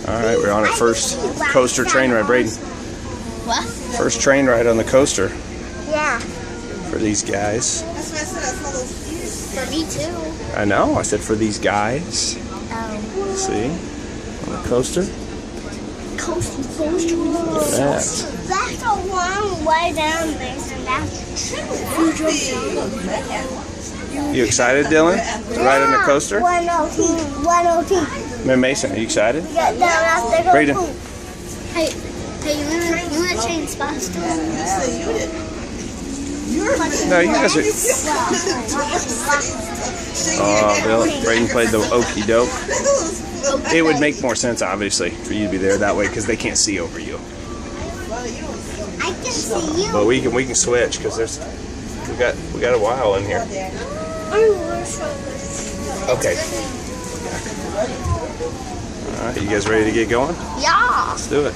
Alright, we're on our first coaster train ride. Braden, What? first train ride on the coaster Yeah. for these guys. For me too. I know, I said for these guys. See? On the coaster. Coaster. Look at that. That's a long way down there, and that's You excited, Dylan, to ride on the coaster? 102. Man, Mason, are you excited? Get down out there. Braden. Hey, you wanna change spots to him? No, you guys are. Oh, Braden played the okey doke. It would make more sense, obviously, for you to be there that way because they can't see over you. I can see you. But we can switch because we got a while in here. Okay. All right, you guys ready to get going? Yeah. Let's do it.